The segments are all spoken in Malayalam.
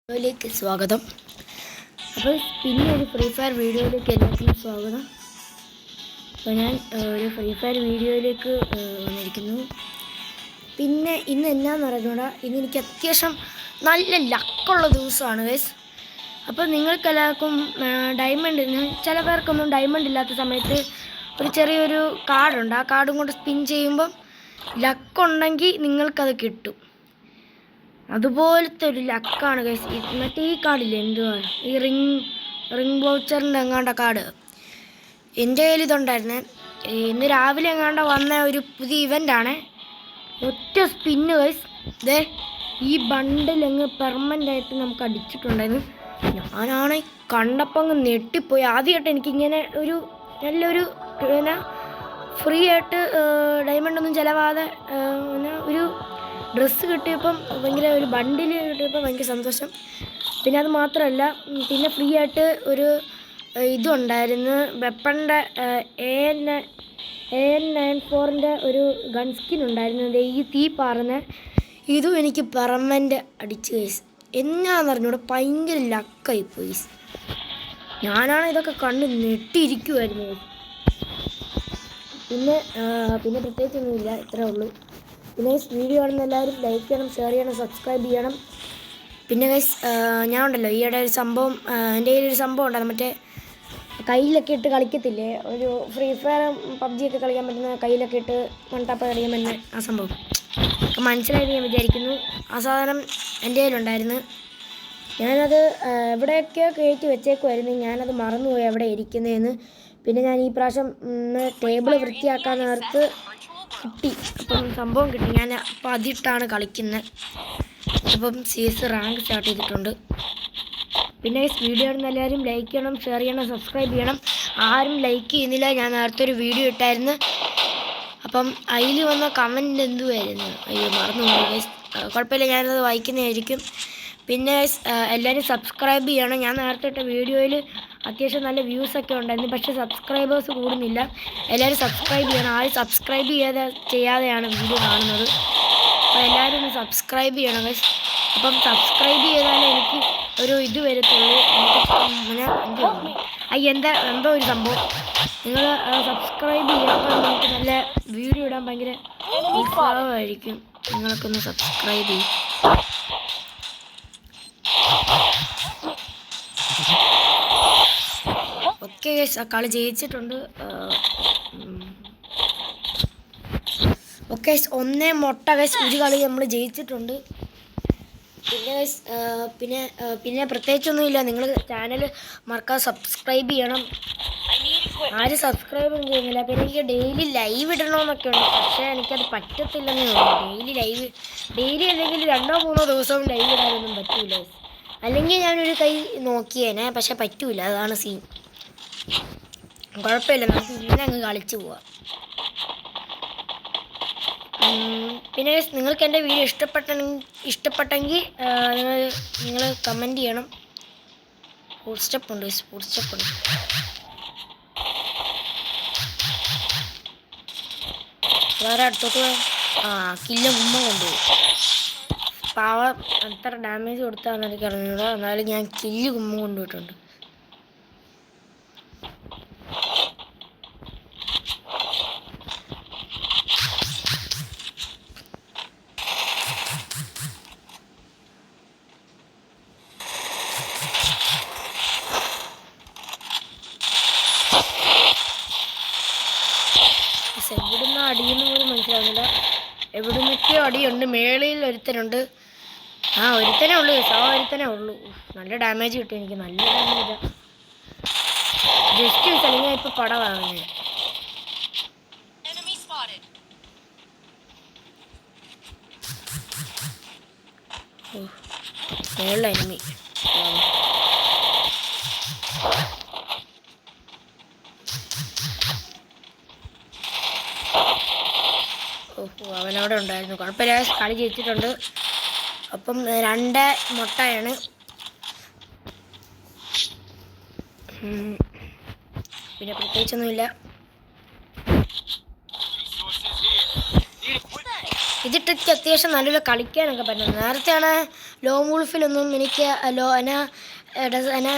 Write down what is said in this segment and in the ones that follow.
വീഡിയോയിലേക്ക് സ്വാഗതം. അപ്പോൾ പിന്നെ ഒരു ഫ്രീ ഫയർ വീഡിയോയിലേക്ക് എല്ലാവർക്കും സ്വാഗതം. അപ്പോൾ ഞാൻ ഒരു ഫ്രീ ഫയർ വീഡിയോയിലേക്ക് വന്നിരിക്കുന്നു. പിന്നെ ഇന്ന് എന്നാന്ന് പറഞ്ഞുകൂടാ, ഇന്ന് എനിക്ക് അത്യാവശ്യം നല്ല ലക്കുള്ള ദിവസമാണ് ഗൈസ്. അപ്പോൾ നിങ്ങൾക്കെല്ലാവർക്കും ഡയമണ്ട്, ചില പേർക്കൊന്നും ഡയമണ്ട് ഇല്ലാത്ത സമയത്ത് ഒരു ചെറിയൊരു കാർഡുണ്ട്. ആ കാർഡും കൊണ്ട് സ്പിൻ ചെയ്യുമ്പം ലക്കുണ്ടെങ്കിൽ നിങ്ങൾക്കത് കിട്ടും. അതുപോലത്തെ ഒരു ലക്കാണ് ഗൈസ്. മറ്റേ ഈ കാർഡില്ലേ, എന്തുവാ ഈ റിംഗ് വൗച്ചറിൻ്റെ എങ്ങാണ്ട കാർഡ് എൻ്റെ കയ്യിൽ ഇതുണ്ടായിരുന്നേ. ഇന്ന് രാവിലെ എങ്ങാണ്ട വന്ന ഒരു പുതിയ ഇവൻ്റാണ്. ഒറ്റ സ്പിന്ന് ഗൈസ്, ദേ ഈ ബണ്ടിൽ അങ്ങ് പെർമനൻ്റ് ആയിട്ട് നമുക്ക് അടിച്ചിട്ടുണ്ടായിരുന്നു. ഞാനാണ് കണ്ടപ്പോൾ അങ്ങ് ഞെട്ടിപ്പോയി. ആദ്യമായിട്ട് എനിക്കിങ്ങനെ ഒരു നല്ലൊരു പിന്നെ ഫ്രീ ആയിട്ട് ഡയമണ്ടൊന്നും ചിലവാതെ ഒരു ഡ്രസ്സ് കിട്ടിയപ്പം ഭയങ്കര, ഒരു ബണ്ടിൽ കിട്ടിയപ്പോൾ ഭയങ്കര സന്തോഷം. പിന്നെ അത് മാത്രമല്ല, പിന്നെ ഫ്രീ ആയിട്ട് ഒരു ഇതുണ്ടായിരുന്നു, വെപ്പണിൻ്റെ AN94ൻ്റെ ഒരു ഗൺ സ്കിൻ ഉണ്ടായിരുന്നു. ഈ തീ പാറുന്ന ഇതും എനിക്ക് പെർമനൻ്റ് അടിച്ച് കേസ്. എന്നാന്ന് പറഞ്ഞൂടെ, ഭയങ്കര ലക്കായി പോയി. ഞാനാണ് ഇതൊക്കെ കണ്ട് ഞെട്ടിയിരിക്കുമായിരുന്നു. പിന്നെ പ്രത്യേകിച്ചൊന്നുമില്ല, ഇത്രേ ഉള്ളൂ. പിന്നെ വീഡിയോ കാണുന്ന എല്ലാവരും ലൈക്ക് ചെയ്യണം, ഷെയർ ചെയ്യണം, സബ്സ്ക്രൈബ് ചെയ്യണം. പിന്നെ ഗൈസ്, ഞാൻ ഉണ്ടല്ലോ ഈയിടെ ഒരു സംഭവം, എൻ്റെ കയ്യിലൊരു സംഭവം ഉണ്ടായിരുന്നു, മറ്റേ കയ്യിലൊക്കെ ഇട്ട് കളിക്കത്തില്ലേ, ഒരു ഫ്രീ ഫയർ പബ്ജിയൊക്കെ കളിക്കാൻ പറ്റുന്ന കയ്യിലൊക്കെ ഇട്ട് മൺടാപ്പ കളിക്കാൻ പറ്റുന്ന ആ സംഭവം. അപ്പം മനസ്സിലായെന്ന് ഞാൻ വിചാരിക്കുന്നു. ആ സാധനം എൻ്റെ കയ്യിലുണ്ടായിരുന്നു. ഞാനത് എവിടെയൊക്കെയോ കയറ്റി വെച്ചേക്കുമായിരുന്നു. ഞാനത് മറന്നുപോയി എവിടെ ഇരിക്കുന്നതെന്ന്. പിന്നെ ഞാൻ ഈ പ്രാവശ്യം ടേബിൾ വൃത്തിയാക്കാൻ നേരത്ത് കിട്ടി. അപ്പം സംഭവം കിട്ടി. ഞാൻ അപ്പം അതിട്ടാണ് കളിക്കുന്നത്. അപ്പം CS റാങ്ക് സ്റ്റാർട്ട് ചെയ്തിട്ടുണ്ട്. പിന്നെ വീഡിയോ കാണുന്ന എല്ലാവരും ലൈക്ക് ചെയ്യണം, ഷെയർ ചെയ്യണം, സബ്സ്ക്രൈബ് ചെയ്യണം. ആരും ലൈക്ക് ചെയ്യുന്നില്ല. ഞാൻ നേരത്തെ ഒരു വീഡിയോ ഇട്ടായിരുന്നു. അപ്പം അതിൽ വന്ന കമൻറ്റ് എന്തുവായിരുന്നു, അയ്യോ മറന്നുപോയി ഗൈസ്. കുഴപ്പമില്ല, ഞാനത് വായിക്കുന്നതായിരിക്കും. പിന്നെ എല്ലാവരും സബ്സ്ക്രൈബ് ചെയ്യണം. ഞാൻ നേരത്തെ ഇട്ട വീഡിയോയിൽ അത്യാവശ്യം നല്ല വ്യൂസൊക്കെ ഉണ്ടായിരുന്നു, പക്ഷേ സബ്സ്ക്രൈബേഴ്സ് കൂടുന്നില്ല. എല്ലാവരും സബ്സ്ക്രൈബ് ചെയ്യണം. ആരും സബ്സ്ക്രൈബ് ചെയ്യാതെയാണ് വീഡിയോ കാണുന്നത്. അപ്പോൾ എല്ലാവരും ഒന്ന് സബ്സ്ക്രൈബ് ചെയ്യണം ഗൈസ്. അപ്പം സബ്സ്ക്രൈബ് ചെയ്താലേ എനിക്ക് ഒരു ഇത് വരത്തുള്ളൂ. എന്തോ ഒരു സംഭവം. നിങ്ങൾ സബ്സ്ക്രൈബ് ചെയ്യുമ്പോൾ നമുക്ക് നല്ല വീഡിയോ ഇടാൻ ഭയങ്കര ഉത്സാഹമായിരിക്കും. നിങ്ങളൊക്കെ ഒന്ന് സബ്സ്ക്രൈബ് ചെയ്യും. ഓക്കെ ഗൈസ്, ആ കളി ജയിച്ചിട്ടുണ്ട്. ഓക്കെ ഗൈസ്, 1 മുട്ട ഗൈസ്, ഒരു കളി നമ്മൾ ജയിച്ചിട്ടുണ്ട്. പിന്നെ ഗൈസ്, പിന്നെ പ്രത്യേകിച്ചൊന്നുമില്ല. നിങ്ങൾ ചാനൽ മറക്കാതെ സബ്സ്ക്രൈബ് ചെയ്യണം. ആരും സബ്സ്ക്രൈബും ചെയ്യുന്നില്ല. പിന്നെ എനിക്ക് ഡെയിലി ലൈവ് ഇടണമെന്നൊക്കെ ഉണ്ട്, പക്ഷേ എനിക്കത് പറ്റത്തില്ലെന്നേ ഉള്ളൂ. ഡെയിലി അല്ലെങ്കിൽ 2-3 ദിവസവും ലൈവ് ഇടാനൊന്നും പറ്റൂല. അല്ലെങ്കിൽ ഞാനൊരു കൈ നോക്കിയേനെ, പക്ഷെ പറ്റൂല. അതാണ് സീൻ. കുഴപ്പമില്ല, നമുക്ക് ഇങ്ങനെ അങ്ങ് കളിച്ചു പോവാം. പിന്നെ നിങ്ങൾക്ക് എൻ്റെ വീഡിയോ ഇഷ്ടപ്പെട്ടെങ്കിൽ നിങ്ങൾ കമൻറ്റ് ചെയ്യണം. ഫുഡ് സ്റ്റെപ്പ് ഉണ്ട്. വേറെ അടുത്തോട്ട് കില്ല ഉമ്മ കൊണ്ടുപോയി. പാവം എത്ര ഡാമേജ് കൊടുത്താന്ന് എനിക്ക് അറിഞ്ഞൂടാ. എന്നാലും ഞാൻ കില്ല് കുമ്മ കൊണ്ടുപോയിട്ടുണ്ട്. എവിടുന്ന അടിയെന്ന് പോലും മനസ്സിലാവുന്നില്ല. എവിടുന്നൊക്കെയോ അടിയുണ്ട്. മേളിൽ ഒരുത്തനുണ്ട്. ഒരുത്തനേ ഉള്ളൂ. ഒരുത്തനേ ഉള്ളൂ. നല്ല ഡാമേജ് കിട്ടും എനിക്ക്. നല്ല ഡാമേജാ. ജസ്റ്റ് അല്ലെങ്കിൽ ഞാൻ ഇപ്പോൾ പടമാണ്. മേളിലെ എനിമി. അവനവിടെ ഉണ്ടായിരുന്നു. കുഴപ്പമില്ല, കളി ജയിച്ചിട്ടുണ്ട്. അപ്പം 2 മുട്ടയാണ്. പിന്നെ പ്രത്യേകിച്ചൊന്നുമില്ല. ഇതിട്ട് അത്യാവശ്യം നല്ലപോലെ കളിക്കാനൊക്കെ പറ്റും. നേരത്തെയാണ് ലോങ് വൂൾഫിലൊന്നും എനിക്ക്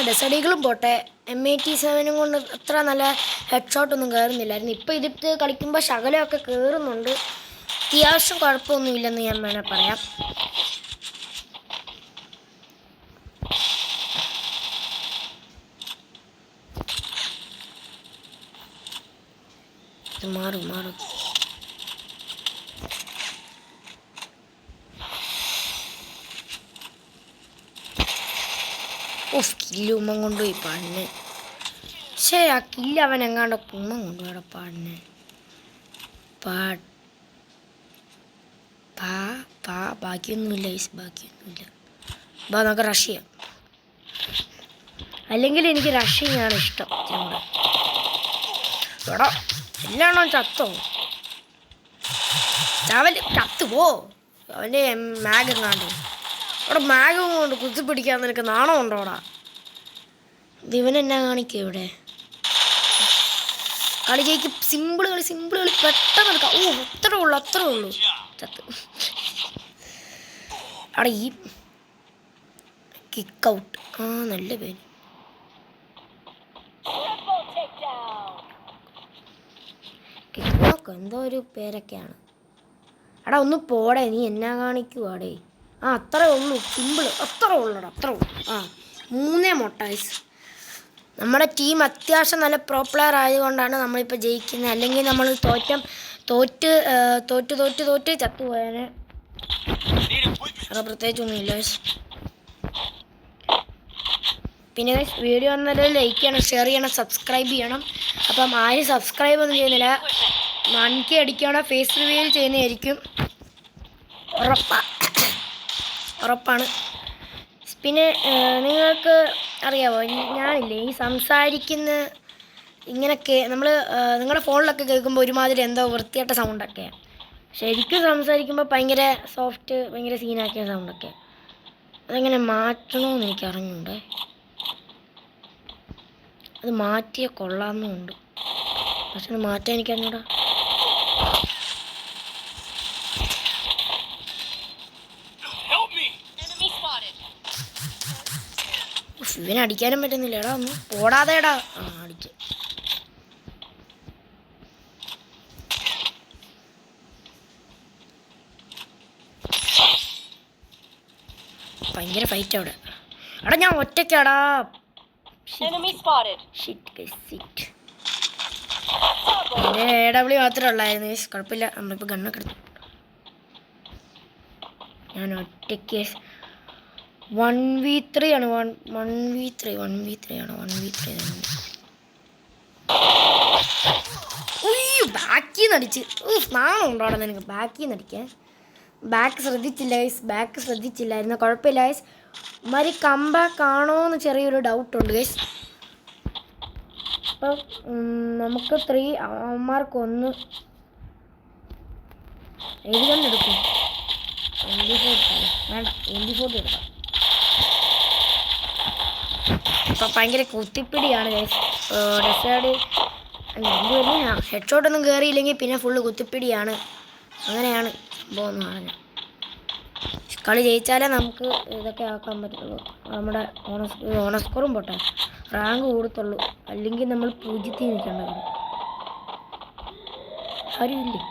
ഡെസഡികളും പോട്ടെ M87 കൊണ്ട് അത്ര നല്ല ഹെഡ് ഷോട്ടൊന്നും കയറുന്നില്ലായിരുന്നു. ഇപ്പോൾ ഇതിട്ട് കളിക്കുമ്പോൾ ശകലമൊക്കെ കയറുന്നുണ്ട്. അത്യാവശ്യം കുഴപ്പമൊന്നുമില്ലെന്ന് ഞാൻ വേണേൽ പറയാം. മാറും കില്ല് ഉമ്മൻ കൊണ്ടുപോയി പാടിനെ. ശരി, ആ കില്ല് അവൻ എങ്ങാണ്ട് ഉമ്മൻ കൊണ്ടുപോയി പാടിനെ. ബാക്കിയൊന്നുമില്ല. നമുക്ക് റഷ് ചെയ്യാം. അല്ലെങ്കിൽ എനിക്ക് റഷിങ്ങാണ് ഇഷ്ടം. എടാ എല്ലാണോ ചത്തോ? അവൻ ചത്തുപോ. അവൻ്റെ മാഗ് എങ്ങാണ്ട് അവിടെ മാഗും കൊണ്ട് കുത്തിപ്പിടിക്കാൻ നിനക്ക് നാണം ഉണ്ടോടാ? ഇവനെന്നാ കാണിക്കുക ഇവിടെ? കളി ജയിക്ക്. സിമ്പിൾ കളി പെട്ടെന്ന് എടുക്കാം. അത്രേ ഉള്ളൂ ചത്ത്. അവിടെ ഈ കിക്ക് ഔട്ട്. നല്ല പേര്. കിക്ക് എന്തോ ഒരു പേരൊക്കെയാണ്. എടാ ഒന്ന് പോടേ, നീ എന്നാ കാണിക്കുവാടേ? അത്രേ ഉള്ളൂ. സിമ്പിൾ അത്രേ ഉള്ളൂടാ. 3 മുട്ടായിസ്. നമ്മുടെ ടീം അത്യാവശ്യം നല്ല പ്രോ പ്ലെയർ ആയതുകൊണ്ടാണ് നമ്മളിപ്പോൾ ജയിക്കുന്നത്. അല്ലെങ്കിൽ നമ്മൾ തോറ്റ് ചത്തുപോയാനെ. പ്രത്യേകിച്ചൊന്നുമില്ല. പിന്നെ വീഡിയോ വന്നാൽ ലൈക്ക് ചെയ്യണം, ഷെയർ ചെയ്യണം, സബ്സ്ക്രൈബ് ചെയ്യണം. അപ്പം ആരും സബ്സ്ക്രൈബ് ഒന്നും ചെയ്യുന്നില്ല. 1K അടിക്കുകയാണെ ഫേസ് റിവീൽ ചെയ്യുന്നതായിരിക്കും. ഉറപ്പാണ്. പിന്നെ നിങ്ങൾക്ക് അറിയാമോ, ഞാനില്ലേ ഈ സംസാരിക്കുന്ന ഇങ്ങനെയൊക്കെ നിങ്ങളുടെ ഫോണിലൊക്കെ കേൾക്കുമ്പോൾ ഒരുമാതിരി എന്തോ വൃത്തിയായിട്ട സൗണ്ടൊക്കെയാണ്. ശരിക്കും സംസാരിക്കുമ്പോൾ ഭയങ്കര സോഫ്റ്റ്, ഭയങ്കര സീനാക്കിയ സൗണ്ടൊക്കെ. അതെങ്ങനെ മാറ്റണമെന്ന് എനിക്ക് അറിഞ്ഞുണ്ട്. അത് മാറ്റിയ കൊള്ളാമെന്നുണ്ട്. പക്ഷെ അത് മാറ്റാൻ എനിക്ക് അറിഞ്ഞൂടാ. ഇവനടിക്കാനും പറ്റുന്നില്ല. എടാ ഒന്ന് ഓടാതെടാ. അടിച്ചു. ഭയങ്കര ഫൈറ്റ് അവിടെ. എടാ ഞാൻ ഒറ്റയ്ക്കാടാ. AW മാത്രമേ ഉള്ളായിരുന്നു. കുഴപ്പമില്ല, നമ്മളിപ്പോൾ ഗണ്ണൊക്കെ എടുത്തു. ഞാൻ ഒറ്റയ്ക്ക് 1v3 ആണ്. 1v3 ബാക്കിൽ നിന്ന് അടിച്ച്. നാണം ഉണ്ടോ അവിടെ നിനക്ക് ബാക്കിൽ നിന്ന് അടിക്കാൻ? ബാക്ക് ശ്രദ്ധിച്ചില്ലായിരുന്നു. കുഴപ്പമില്ല ഗൈസ്. മാതിരി കമ്പാക്ക് ആണോ എന്ന് ചെറിയൊരു ഡൗട്ടുണ്ട് ഗൈസ്. അപ്പം നമുക്ക് 3 അവന്മാർക്ക് 1 എഴുതിക്കൊണ്ടെടുക്കും. 24 എടുക്കാം. ഇപ്പം ഭയങ്കര കുത്തിപ്പിടിയാണ് ഗൈസ്. ഡെസേർഡ് ഹെഡ് ഷോട്ടൊന്നും കയറിയില്ലെങ്കിൽ പിന്നെ ഫുള്ള് കുത്തിപ്പിടിയാണ്. അങ്ങനെയാണ് സംഭവം എന്ന് പറഞ്ഞാൽ. കളി ജയിച്ചാലേ നമുക്ക് ഇതൊക്കെ ആക്കാൻ പറ്റുള്ളൂ. നമ്മുടെ ഓണസ്കോറും പോട്ടെ, റാങ്ക് കൂടത്തുള്ളൂ. അല്ലെങ്കിൽ നമ്മൾ 0 നിൽക്കേണ്ട കാര്യം ആരുമില്ലേ.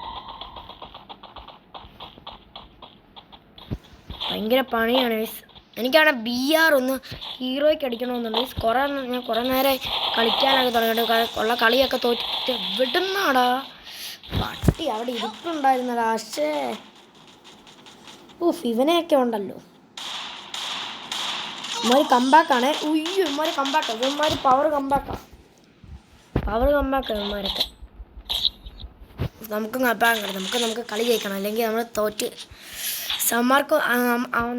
ഭയങ്കര പണിയാണ് ഗൈസ്. എനിക്കാണ് BR ഒന്ന് ഹീറോയ്ക്ക് അടിക്കണമെന്നുണ്ട്. ഞാൻ കുറേ നേരമായി കളിക്കാനൊക്കെ തുടങ്ങിയിട്ട് ഉള്ള കളിയൊക്കെ തോറ്റിട്ട് വിടുന്നാടാ. പട്ടി അവിടെ ഇരിപ്പുണ്ടായിരുന്നടാ. പക്ഷേ ഇവനെയൊക്കെ ഉണ്ടല്ലോ. ഇവന്മാർ കമ്പാക്കാണ്. ഇവന്മാർ കമ്പാക്കാണ്. ഇവന്മാർ പവർ കമ്പാക്കാണ് ഇവന്മാരൊക്കെ. നമുക്ക് കളി ജയിക്കണം, അല്ലെങ്കിൽ നമ്മൾ തോറ്റ്.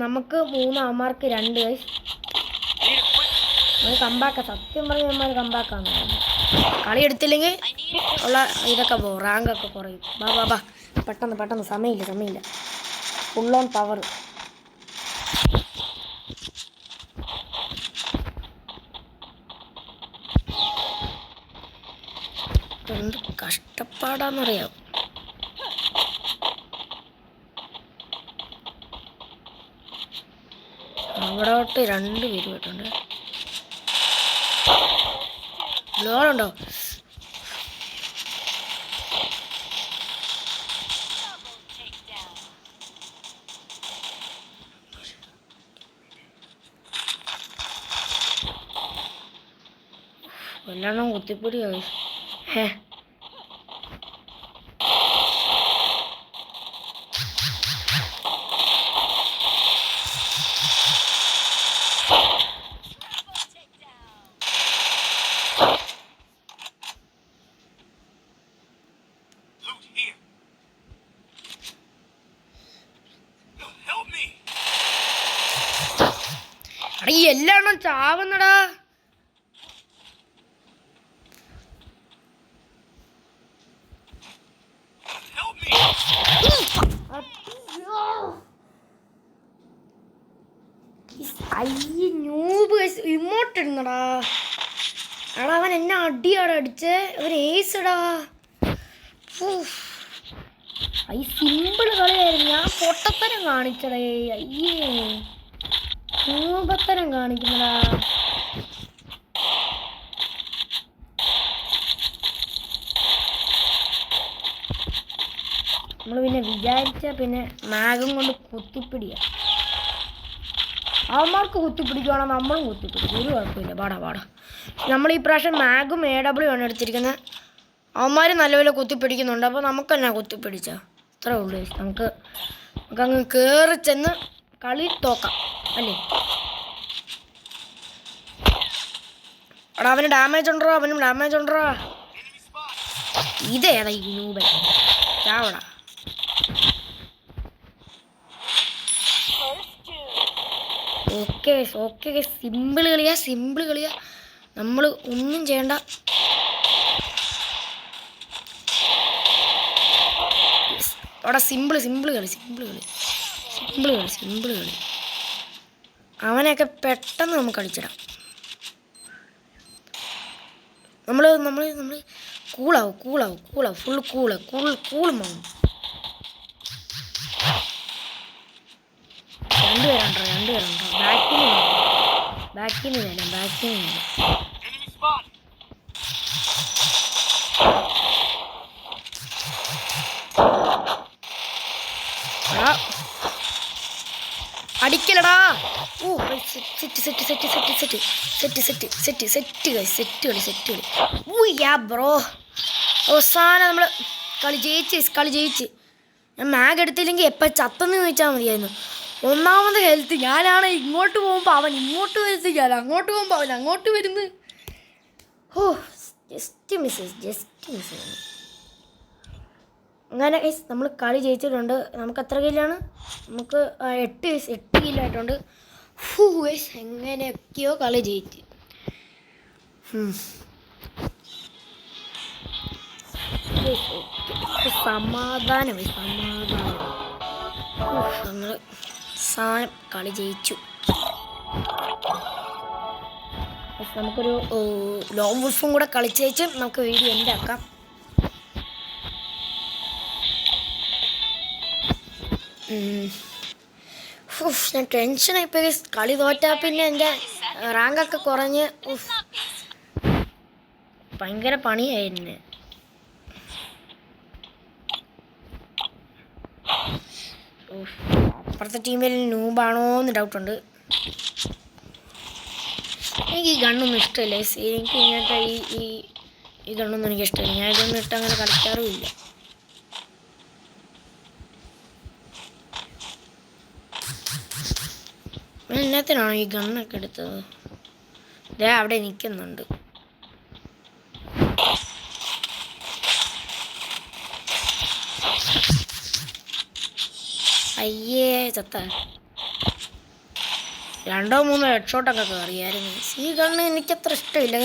നമുക്ക് 3 അവന്മാർക്ക് 2 ഗൈസ്. കമ്പാക്ക സത്യം പറഞ്ഞ ഇവന്മാർ കമ്പാക്കാണ്. കളി എടുത്തില്ലെങ്കിൽ ഉള്ള ഇതൊക്കെ പോകും, റാങ്കൊക്കെ കുറയും. ബാ പെട്ടെന്ന് സമയമില്ല. Full on power. എന്ത് കഷ്ടപ്പാടാന്നറിയാം. ഇവിടോട്ട് 2 പേര് പോയിട്ടുണ്ട്. ബ്ലോളുണ്ടോ? എല്ലാം കുത്തിപ്പിടിയായി. ഈ എല്ലാം ചാവുന്നടാ. ഇമോട്ട് ഇടുന്നടാ. എടാ അവൻ എന്നെ അടിയാടാ അടിച്ച്. അവൻ ഏസടാ. ഈ സിമ്പിൾ കളിയായിരുന്നു. ഞാൻ പൊട്ടത്തരം കാണിച്ചടേ. അയ്യേ മൂപത്തരം കാണിക്കുന്നടാ. നമ്മൾ പിന്നെ വിചാരിച്ച പിന്നെ മാഗും കൊണ്ട് കുത്തിപ്പിടിയാ. അവന്മാർക്ക് കുത്തിപ്പിടിക്കുവാണെങ്കിൽ നമ്മളും കുത്തിപ്പിടിക്കും. ഒരു കുഴപ്പമില്ല. പാടാ നമ്മൾ ഈ പ്രാവശ്യം മാഗും AW ആണ് എടുത്തിരിക്കുന്നത്. അവന്മാർ നല്ലപോലെ കുത്തിപ്പിടിക്കുന്നുണ്ട്. അപ്പോൾ നമുക്ക് തന്നെ കുത്തിപ്പിടിച്ച അത്രേ ഉള്ളൂ. നമുക്കങ്ങ് കയറി ചെന്ന് കളി തോക്കാം അല്ലേ. എടാ അവന് ഡാമേജ് ഉണ്ടോ? അവനും ഡാമേജ് ഉണ്ടോ? ഇതേതാ ഈ നൂബൻ ചാവടാ. ഓക്കെ സിമ്പിൾ കളിയാ. നമ്മൾ ഒന്നും ചെയ്യണ്ട. അവിടെ സിമ്പിൾ കളി. അവനെയൊക്കെ പെട്ടെന്ന് നമുക്ക് കളിച്ചിടാം. നമ്മൾ കൂളാവും ഫുൾ കൂളും ആവും. 2 പേരുണ്ടോ? ബാക്കിന് വരാം. അടിക്കലടാ. Set bro. അവസാനം നമ്മൾ കളി ജയിച്ച്. ഞാൻ മാഗ് എടുത്തില്ലെങ്കിൽ എപ്പോൾ ചത്തെന്ന് ചോദിച്ചാൽ മതിയായിരുന്നു. ഒന്നാമത് ഹെൽത്ത്. ഞാനാണ് ഇങ്ങോട്ട് പോകുമ്പോൾ അവൻ ഇങ്ങോട്ട് വരുന്നത്, ഞാൻ അങ്ങോട്ട് പോകുമ്പോൾ അവൻ അങ്ങോട്ട് വരുന്നത്. Just miss. അങ്ങനെ നമ്മൾ കളി ജയിച്ചിട്ടുണ്ട്. നമുക്ക് എത്ര കില്ലാണ്? നമുക്ക് 8 കില്ലായിട്ടുണ്ട്. എങ്ങനെയൊക്കെയോ കളി ജയിച്ച്. സമാധാനം. നമ്മൾ സാധനം കളി ജയിച്ചു. നമുക്കൊരു ലോങ് വുൾഫും കൂടെ കളിച്ചേച്ച് നമുക്ക് വീഡിയോ എൻ്റെ ആക്കാം. ഞാൻ ടെൻഷനായിപ്പോയി. കളി തോറ്റാൽ പിന്നെ എൻ്റെ റാങ്കൊക്കെ കുറഞ്ഞ് ഭയങ്കര പണിയായിരുന്നു. അപ്പുറത്തെ ടീമിൽ നൂബാണോ എന്ന് ഡൗട്ടുണ്ട്. എനിക്ക് ഈ ഗണ്ണൊന്നും ഇഷ്ടമില്ല. എനിക്ക് ഇങ്ങനത്തെ ഈ ഗണ്ണൊന്നും എനിക്ക് ഇഷ്ടമില്ല. ഞാൻ ഇതൊന്നും ഇട്ട് അങ്ങനെ കളിക്കാറുമില്ല. എന്നത്തിനാണോ ഈ ഗണ്ണൊക്കെ എടുത്തത്? ദേ അവിടെ നിൽക്കുന്നുണ്ട്. അയ്യേ ചത്ത. 2-3 ഹെഡ്ഷോട്ടൊക്കെ കയറിയായിരുന്നു. ഈ ഗണ്ണ് എനിക്കത്ര ഇഷ്ടമില്ല.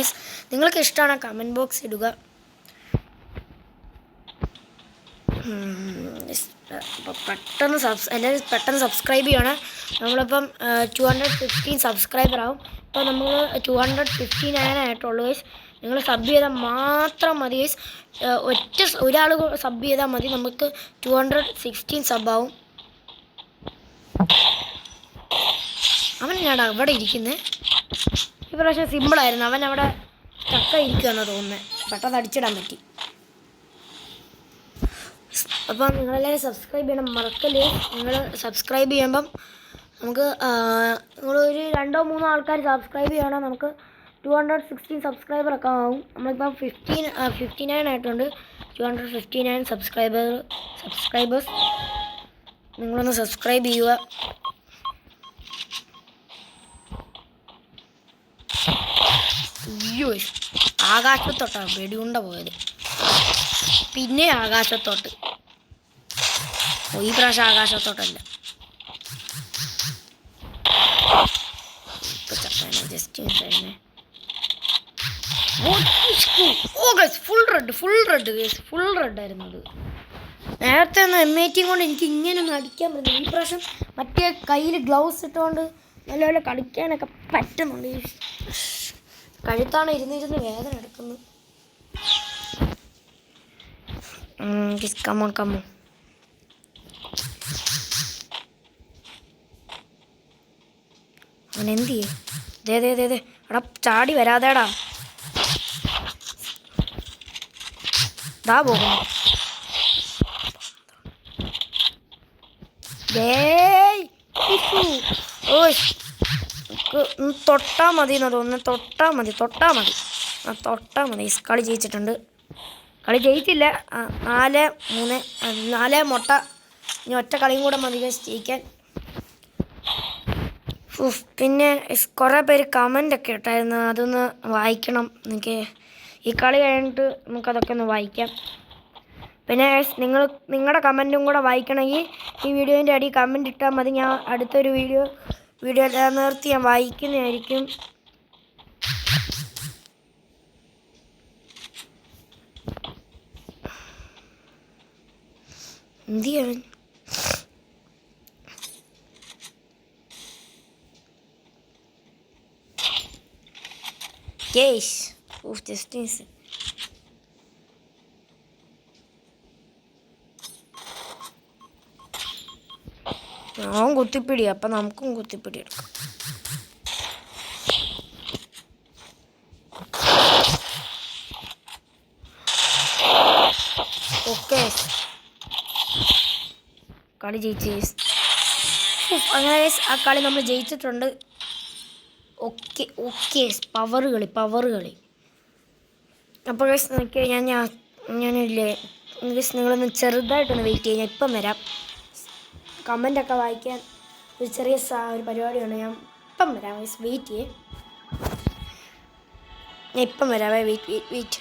നിങ്ങൾക്ക് ഇഷ്ടമാണ് കമൻറ്റ് ബോക്സ് ഇടുക. എല്ലാവരും പെട്ടെന്ന് സബ്സ്ക്രൈബ് ചെയ്യണം. നമ്മളിപ്പം 215 സബ്സ്ക്രൈബർ ആവും. ഇപ്പോൾ നമ്മൾ 259 ആയിട്ടുള്ളൂ ഗൈസ്. നിങ്ങൾ സബ് ചെയ്താൽ മാത്രം മതി ഗൈസ്. ഒരാൾ സബ് ചെയ്താൽ മതി. നമുക്ക് 216 സബാവും. അവനാണ് അവിടെ ഇരിക്കുന്നത്. ഈ പ്രാവശ്യം സിമ്പിളായിരുന്നു. അവൻ അവിടെ ചക്ക ഇരിക്കുകയെന്നാണ് തോന്നുന്നത്. പെട്ടെന്ന് അടിച്ചിടാൻ പറ്റി. അപ്പം നിങ്ങളെല്ലാവരും സബ്സ്ക്രൈബ് ചെയ്യണം, മറക്കല്ലേ. നിങ്ങൾ സബ്സ്ക്രൈബ് ചെയ്യുമ്പം നമുക്ക് നിങ്ങളൊരു 2-3 ആൾക്കാർ സബ്സ്ക്രൈബ് ചെയ്യണം. നമുക്ക് 216 സബ്സ്ക്രൈബറൊക്കെ ആവും. നമ്മളിപ്പം 59 ആയിട്ടുണ്ട്. 259 സബ്സ്ക്രൈബേഴ്സ്. നിങ്ങളൊന്ന് സബ്സ്ക്രൈബ് ചെയ്യുക. അയ്യോ, ആകാശത്തോട്ടാണ് വെടിയുണ്ട പോയത്. പിന്നെ ആകാശത്തോട്ട്. ഈ പ്രാവശ്യം ആകാശത്തോട്ടല്ല. ജസ്റ്റ് ഫുൾ റെഡ് ആയിരുന്നു അത്. നേരത്തെ ഒന്ന് M80 കൊണ്ട് എനിക്ക് ഇങ്ങനെയൊന്നും അടിക്കാൻ പറ്റില്ല. ഈ പ്രാവശ്യം മറ്റേ കയ്യിൽ ഗ്ലൗസ് ഇട്ടുകൊണ്ട് നല്ലപോലെ കളിക്കാനൊക്കെ പറ്റുന്നുണ്ട്. കഴുത്താണ് ഇരുന്നിരുന്ന് വേദന എടുക്കുന്നത്. കമ്മോ അവൻ എന്ത് ചെയ്യേ? ദേ എടാ ചാടി വരാതേടാ. ദാ പോകുന്നു. തൊട്ടാ മതി എന്നാ തോന്നുന്നു. തൊട്ടാ മതി. കളി ജയിച്ചിട്ടുണ്ട്. കളി ജയിച്ചില്ല. 4 മുട്ട. ഇനി ഒറ്റ കളിയും കൂടെ മതി ജയിക്കാൻ. പിന്നെ കുറേ പേര് കമൻ്റൊക്കെ ഇട്ടായിരുന്നു. അതൊന്ന് വായിക്കണം. എനിക്ക് ഈ കളി കഴിഞ്ഞിട്ട് നമുക്കതൊക്കെ ഒന്ന് വായിക്കാം. പിന്നെ നിങ്ങളുടെ കമൻറ്റും കൂടെ വായിക്കണമെങ്കിൽ ഈ വീഡിയോൻ്റെ അടിയിൽ കമൻറ്റ് ഇട്ടാൽ മതി. ഞാൻ അടുത്തൊരു വീഡിയോ നിർത്തി ഞാൻ വായിക്കുന്നതായിരിക്കും. എന്ത് ചെയ്യാൻ? ജസ്റ്റ് അവൻ കുത്തിപ്പിടി. അപ്പം നമുക്കും കുത്തിപ്പിടി എടുക്കാം. ഓക്കെ, കളി ജയിച്ച്. അങ്ങനെ ആ കളി നമ്മൾ ജയിച്ചിട്ടുണ്ട്. ഓക്കെ പവർ കളി. അപ്പോൾ ഞാനില്ലേ നിങ്ങളൊന്ന് ചെറുതായിട്ടൊന്ന് വെയിറ്റ് ചെയ്യാം. ഞാൻ ഇപ്പം വരാം. കമൻ്റൊക്കെ വായിക്കാൻ ഒരു ചെറിയ ഒരു പരിപാടിയുണ്ട്. ഞാൻ ഇപ്പം വരാം. വെയിറ്റ് ചെയ്യേ. ഞാൻ ഇപ്പം വരാവേ. വെയിറ്റ്.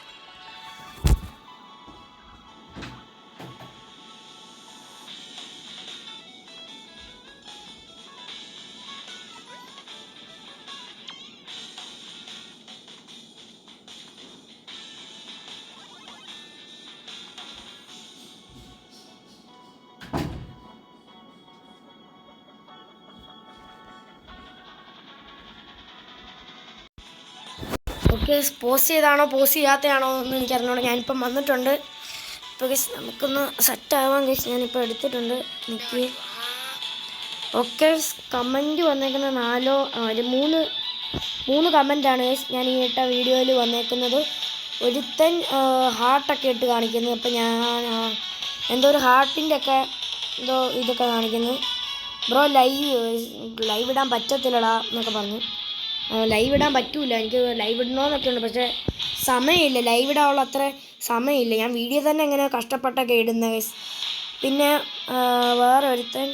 ഓക്കെ, പോസ് ചെയ്യാത്തതാണോ എന്ന് എനിക്കറിഞ്ഞോളൂ. ഞാനിപ്പം വന്നിട്ടുണ്ട്. ഇപ്പോൾ നമുക്കൊന്ന് സെറ്റാവാൻ ഞാനിപ്പോൾ എടുത്തിട്ടുണ്ട്. എനിക്ക് ഓക്കെ, കമൻറ്റ് വന്നേക്കുന്നത് 3 കമൻറ്റാണ് ഞാൻ ഈ ഇട്ട വീഡിയോയിൽ വന്നേക്കുന്നത്. ഒരുത്തൻ ഹാർട്ടൊക്കെ ഇട്ട് കാണിക്കുന്നു. അപ്പം ഞാൻ എന്തോ ഒരു ഹാർട്ടിൻ്റെ ഒക്കെ ഇതൊക്കെ കാണിക്കുന്നു. ബ്രോ ലൈവ് ഇടാൻ പറ്റത്തില്ലടാ എന്നൊക്കെ പറഞ്ഞു. ലൈവ് ഇടാൻ പറ്റൂല. എനിക്ക് ലൈവ് ഇടണമെന്നൊക്കെ ഉണ്ട്, പക്ഷേ സമയമില്ല. ലൈവ് ഇടാനുള്ള അത്ര സമയമില്ല. ഞാൻ വീഡിയോ തന്നെ എങ്ങനെ കഷ്ടപ്പെട്ടൊക്കെ ഇടുന്നത്. പിന്നെ വേറെ ഒരുത്തൻ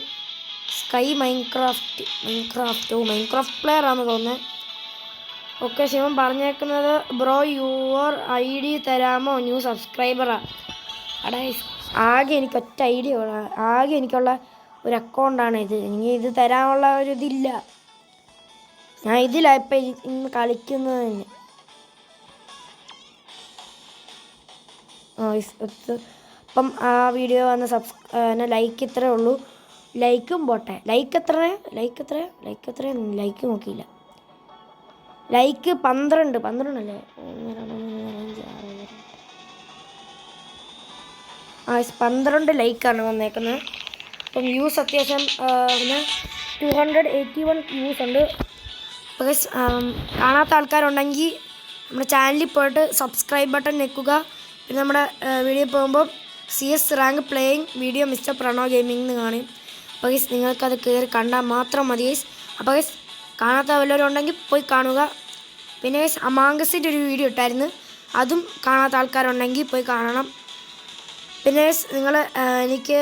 സ്കൈ മൈൻക്രാഫ്റ്റ് പ്ലെയർ ആണെന്ന് തോന്നുന്നത്. ഓക്കെ, ശിവൻ പറഞ്ഞേക്കുന്നത് ബ്രോ യുവർ ID തരാമോ, ന്യൂ സബ്സ്ക്രൈബറാ. അടാ, ആകെ എനിക്ക് ഒറ്റ ID ആകെ എനിക്കുള്ള ഒരു അക്കൗണ്ടാണ് ഇത്. ഇനി ഇത് തരാനുള്ള ഒരു ഇതില്ല. ഞാൻ ഇതിലാണ് ഇപ്പം ഇന്ന് കളിക്കുന്നത് തന്നെ. അപ്പം ആ വീഡിയോ വന്ന് ലൈക്ക് ഇത്രേ ഉള്ളൂ. ലൈക്കും പോട്ടെ. ലൈക്ക് എത്ര ലൈക്ക് നോക്കിയില്ല. ലൈക്ക് 12 അല്ലേ? 12 ലൈക്കാണ് വന്നേക്കുന്നത്. അപ്പം വ്യൂസ് അത്യാവശ്യം പിന്നെ 281 വ്യൂസ് ഉണ്ട്. അപ്പോൾ ഗൈസ് കാണാത്ത ആൾക്കാരുണ്ടെങ്കിൽ നമ്മുടെ ചാനലിൽ പോയിട്ട് സബ്സ്ക്രൈബ് ബട്ടൺ ഞെക്കുക. പിന്നെ നമ്മുടെ വീഡിയോ പോകുമ്പോൾ CS rank playing video mister Pranav gaming എന്ന് കാണും. അപ്പോൾ ഗൈസ് നിങ്ങൾക്കത് കയറി കണ്ടാൽ മാത്രം മതി ഗൈസ്. അപ്പോൾ ഗൈസ് കാണാത്ത വല്ലവരും ഉണ്ടെങ്കിൽ പോയി കാണുക. പിന്നെ ഗൈസ് അമാങ്കസിൻ്റെ ഒരു വീഡിയോ ഇട്ടായിരുന്നു, അതും കാണാത്ത ആൾക്കാരുണ്ടെങ്കിൽ പോയി കാണണം. പിന്നെ ഗൈസ് നിങ്ങൾ എനിക്ക്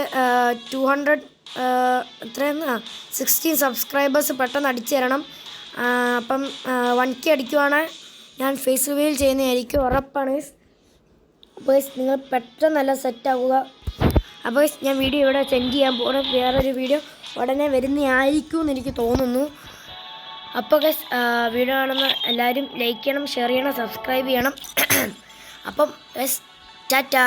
16 സബ്സ്ക്രൈബേഴ്സ് പെട്ടെന്ന് അടിച്ചു തരണം. അപ്പം 1K അടിക്കുവാണെങ്കിൽ ഞാൻ ഫേസ് റിവീൽ ചെയ്യുന്നതായിരിക്കും, ഉറപ്പാണ് ഗൈസ്. അപ്പോൾ ഗൈസ് നിങ്ങൾ പെട്ടെന്ന് നല്ല സെറ്റാവുക. അപ്പോൾ ഗൈസ് ഞാൻ വീഡിയോ ഇവിടെ സെൻഡ് ചെയ്യാൻ പോകണം. വേറൊരു വീഡിയോ ഉടനെ വരുന്നതായിരിക്കും എന്ന് എനിക്ക് തോന്നുന്നു. അപ്പോൾ ഗൈസ് വീഡിയോ കാണുന്ന എല്ലാവരും ലൈക്ക് ചെയ്യണം, ഷെയർ ചെയ്യണം, സബ്സ്ക്രൈബ് ചെയ്യണം. അപ്പം ഗൈസ് ടാറ്റാ.